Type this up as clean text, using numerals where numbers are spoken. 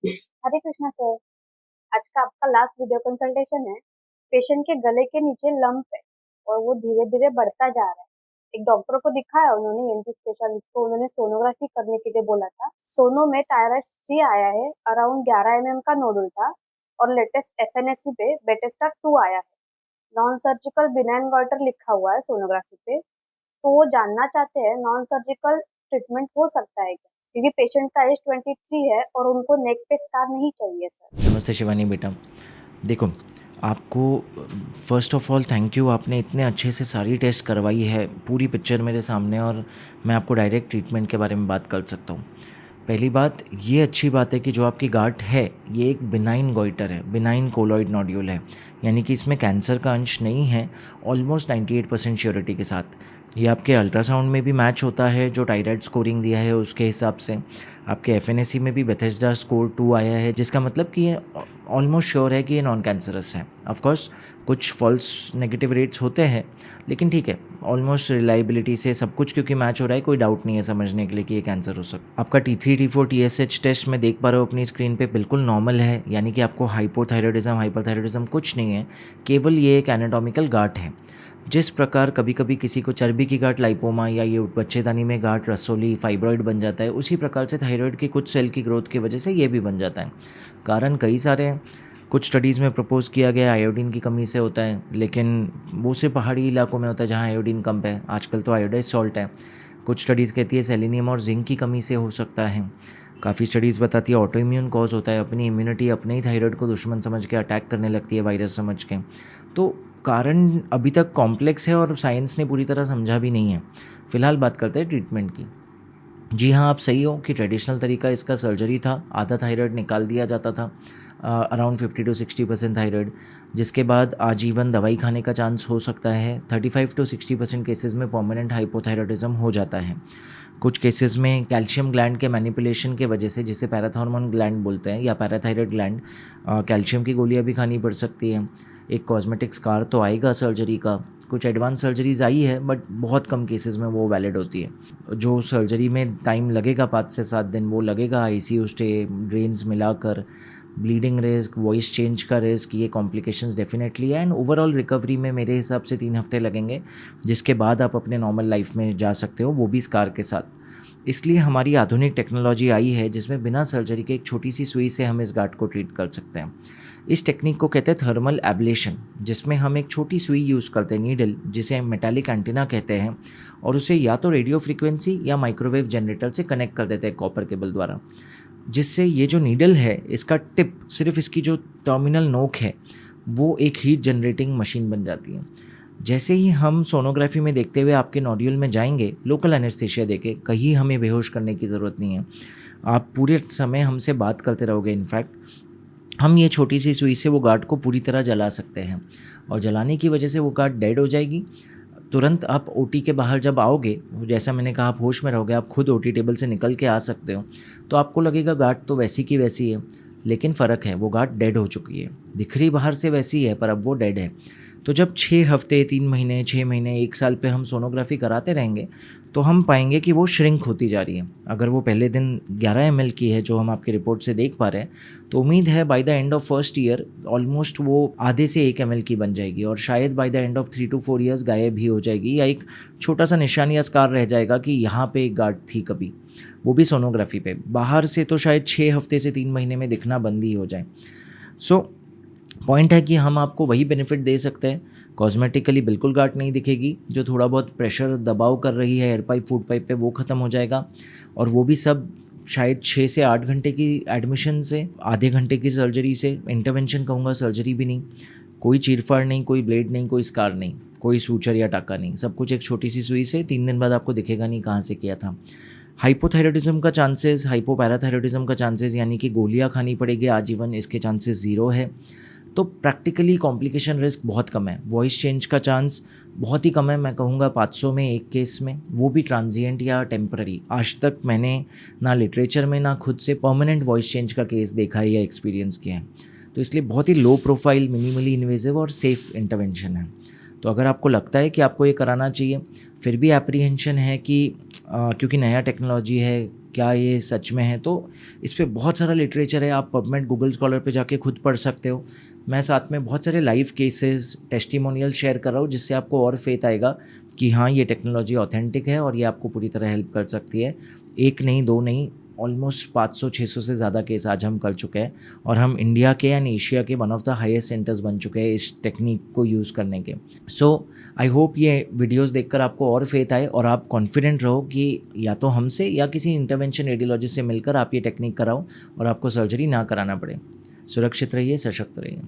हरे Krishna sir. आज का आपका लास्ट वीडियो कंसल्टेशन है। पेशेंट के गले के नीचे लंप है और वो धीरे धीरे बढ़ता जा रहा है। एक डॉक्टर को दिखाया उन्होंने, एनटी स्पेशलिस्ट को। उन्होंने सोनोग्राफी करने के लिए बोला था। सोनो में टायराइड सी आया है, अराउंड 11 mm का नोडुल था और लेटेस्ट एफएनएससी पे बेटेस्टा 2 आया है। नॉन सर्जिकल बिनाइन गॉइटर लिखा हुआ है सोनोग्राफी पे। तो वो जानना चाहते हैं नॉन सर्जिकल ट्रीटमेंट हो सकता है क्या, क्योंकि पेशेंट का एज 23 है और उनको नेक पे स्कार नहीं चाहिए सर। नमस्ते शिवानी बेटा। देखो, आपको first of all thank you, आपने इतने अच्छे से सारी टेस्ट करवाई है, पूरी पिक्चर मेरे सामने, और मैं आपको डायरेक्ट ट्रीटमेंट के बारे में बात कर सकता हूँ। पहली बात, ये अच्छी बात है कि जो आपकी गांठ है ये एक बिनाइन गॉइटर है, बिनाइन कोलॉइड नोड्यूल है, यानी कि इसमें कैंसर का अंश नहीं है, ऑलमोस्ट 98% श्योरिटी के साथ। ये आपके अल्ट्रासाउंड में भी मैच होता है, जो टायराइड स्कोरिंग दिया है उसके हिसाब से। आपके एफएनएसी में भी बेथेस्डा स्कोर 2 आया है, जिसका मतलब कि ये ऑलमोस्ट श्योर है कि ये नॉन कैंसरस है। ऑफ कोर्स कुछ फॉल्स नेगेटिव रेट्स होते हैं, लेकिन ठीक है, ऑलमोस्ट रिलायबिलिटी से सब कुछ क्योंकि मैच हो रहा है, कोई डाउट नहीं है समझने के लिए कि ये कैंसर हो सकता। आपका T3 T4 TSH टेस्ट मैं देख पा रहा हूँ अपनी स्क्रीन पे, बिल्कुल नॉर्मल है, यानी कि आपको हाइपोथायरॉयडिज्म हाइपरथायरॉयडिज्म कुछ नहीं है, केवल ये एक एनाटॉमिकल गांठ है। जिस प्रकार कभी कभी किसी को चर्बी की गांठ लाइपोमा या ये बच्चेदानी में गांठ रसोली फाइब्रॉइड बन जाता है, उसी प्रकार से थायराइड की कुछ सेल की ग्रोथ की वजह से ये भी बन जाता है। कारण कई सारे हैं। कुछ स्टडीज़ में प्रपोज किया गया आयोडीन की कमी से होता है, लेकिन वो सिर्फ पहाड़ी इलाकों में होता है जहाँ आयोडीन कम है। आजकल तो आयोडाइज सॉल्ट है। कुछ स्टडीज़ कहती है सेलेनियम और जिंक की कमी से हो सकता है। काफ़ी स्टडीज़ बताती है ऑटो इम्यून कॉज होता है, अपनी इम्यूनिटी अपने ही थायराइड को दुश्मन समझ के अटैक करने लगती है, वायरस समझ के। तो कारण अभी तक कॉम्प्लेक्स है और साइंस ने पूरी तरह समझा भी नहीं है। फ़िलहाल बात करते हैं ट्रीटमेंट की। जी हाँ, आप सही हो कि ट्रेडिशनल तरीका इसका सर्जरी था, आधा थायराइड निकाल दिया जाता था, अराउंड 50 to 60% थायराइड, जिसके बाद आजीवन दवाई खाने का चांस हो सकता है। 35 to 60% केसेस में परमानेंट हाइपोथायराइडिज्म हो जाता है। कुछ केसेस में कैल्शियम ग्लैंड के मैनिपुलेशन के वजह से, जिसे पैराथॉर्मोन ग्लैंड बोलते हैं या पैराथायराइड ग्लैंड, कैल्शियम की गोलियां भी खानी पड़ सकती है। एक कॉस्मेटिक स्कार तो आएगा सर्जरी का। कुछ एडवांस सर्जरीज आई है, बट बहुत कम केसेस में वो वैलिड होती है। जो सर्जरी में टाइम लगेगा 5 से 7 दिन, वो लगेगा आईसीयू स्टे, ड्रेन्स मिलाकर, ब्लीडिंग रिस्क, वॉइस चेंज का रिस्क, ये कॉम्प्लिकेशंस डेफिनेटली है। एंड ओवरऑल रिकवरी में मेरे हिसाब से 3 हफ्ते लगेंगे, जिसके बाद आप अपने नॉर्मल लाइफ में जा सकते हो, वो भी स्कार के साथ। इसलिए हमारी आधुनिक टेक्नोलॉजी आई है जिसमें बिना सर्जरी के एक छोटी सी सुई से हम इस गांठ को ट्रीट कर सकते हैं। इस टेक्निक को कहते हैं थर्मल एब्लेशन, जिसमें हम एक छोटी सुई यूज़ करते हैं, नीडल, जिसे मेटालिक एंटीना कहते हैं, और उसे या तो रेडियो फ्रीक्वेंसी या माइक्रोवेव जनरेटर से कनेक्ट कर देते हैं कॉपर केबल द्वारा, जिससे ये जो नीडल है इसका टिप, सिर्फ इसकी जो टर्मिनल नोक है, वो एक हीट जनरेटिंग मशीन बन जाती है। जैसे ही हम सोनोग्राफी में देखते हुए आपके नोड्यूल में जाएंगे, लोकल एनेस्थीसिया देके, कहीं हमें बेहोश करने की ज़रूरत नहीं है। आप पूरे समय हमसे बात करते रहोगे। इनफैक्ट हम ये छोटी सी सुई से वो गार्ड को पूरी तरह जला सकते हैं, और जलाने की वजह से वो गार्ड डेड हो जाएगी। तुरंत आप ओटी के बाहर जब आओगे, जैसा मैंने कहा, आप होश में रहोगे, आप खुद ओटी टेबल से निकल के आ सकते हो, तो आपको लगेगा गार्ड तो वैसी की वैसी है, लेकिन फ़र्क है, वो गार्ड डेड हो चुकी है। दिख रही बाहर से वैसी है, पर अब वो डेड है। तो जब 6 हफ्ते, 3 महीने, 6 महीने, 1 साल पे हम सोनोग्राफी कराते रहेंगे, तो हम पाएंगे कि वो श्रिंक होती जा रही है। अगर वो पहले दिन 11 ml की है, जो हम आपकी रिपोर्ट से देख पा रहे हैं, तो उम्मीद है by the end of first year almost वो आधे से 1 ml की बन जाएगी, और शायद by the end of 3 to 4 years गायब भी हो जाएगी, या एक छोटा सा निशान या स्कार रह जाएगा कि यहाँ पे एक गार्ड थी कभी, वो भी सोनोग्राफी पे। बाहर से तो शायद 6 हफ्ते से 3 महीने में दिखना बंद ही हो जाए। सो पॉइंट है कि हम आपको वही बेनिफिट दे सकते हैं। कॉस्मेटिकली बिल्कुल गांठ नहीं दिखेगी, जो थोड़ा बहुत प्रेशर दबाव कर रही है एयर पाइप फूड पाइप पे, वो ख़त्म हो जाएगा, और वो भी सब शायद 6 से 8 घंटे की एडमिशन से, आधे घंटे की सर्जरी से, इंटरवेंशन कहूँगा, सर्जरी भी नहीं, कोई चीरफाड़ नहीं, कोई ब्लेड नहीं, कोई स्कार नहीं, कोई सूचर या टाका नहीं, सब कुछ एक छोटी सी सुई से। 3 दिन बाद आपको दिखेगा नहीं कहाँ से किया था। हाइपोथायरॉयडिज्म का चांसेस, हाइपोपैराथायरॉयडिज्म का चांसेस, यानी कि गोलियां खानी पड़ेगी आजीवन, इसके चांसेस 0 है। तो प्रैक्टिकली कॉम्प्लिकेशन रिस्क बहुत कम है। वॉइस चेंज का चांस बहुत ही कम है, मैं कहूँगा 500 में एक केस में, वो भी ट्रांजिएंट या टेम्पररी। आज तक मैंने ना लिटरेचर में ना खुद से परमानेंट वॉइस चेंज का केस देखा है या एक्सपीरियंस किया है। तो इसलिए बहुत ही लो प्रोफाइल, मिनिमली इन्वेजिव और सेफ इंटरवेंशन है। तो अगर आपको लगता है कि आपको ये कराना चाहिए, फिर भी एप्रीहेंशन है कि क्योंकि नया टेक्नोलॉजी है, क्या ये सच में है? तो इस पे बहुत सारा लिटरेचर है, आप पबमेड, गूगल स्कॉलर पे जाके खुद पढ़ सकते हो। मैं साथ में बहुत सारे लाइव केसेस, टेस्टिमोनियल शेयर कर रहा हूँ, जिससे आपको और फेथ आएगा कि हाँ, ये टेक्नोलॉजी ऑथेंटिक है और ये आपको पूरी तरह हेल्प कर सकती है। एक नहीं, दो नहीं, ऑलमोस्ट 500-600 से ज़्यादा केस आज हम कर चुके हैं और हम इंडिया के एंड एशिया के one of the highest centres बन चुके हैं इस टेक्निक को यूज़ करने के। सो आई होप ये वीडियोस देखकर आपको और फेथ आए और आप कॉन्फिडेंट रहो कि या तो हमसे या किसी इंटरवेंशन रेडियोलॉजिस्ट से मिलकर आप ये टेक्निक कराओ और आपको सर्जरी ना कराना पड़े। सुरक्षित रहिए, सशक्त रहिए।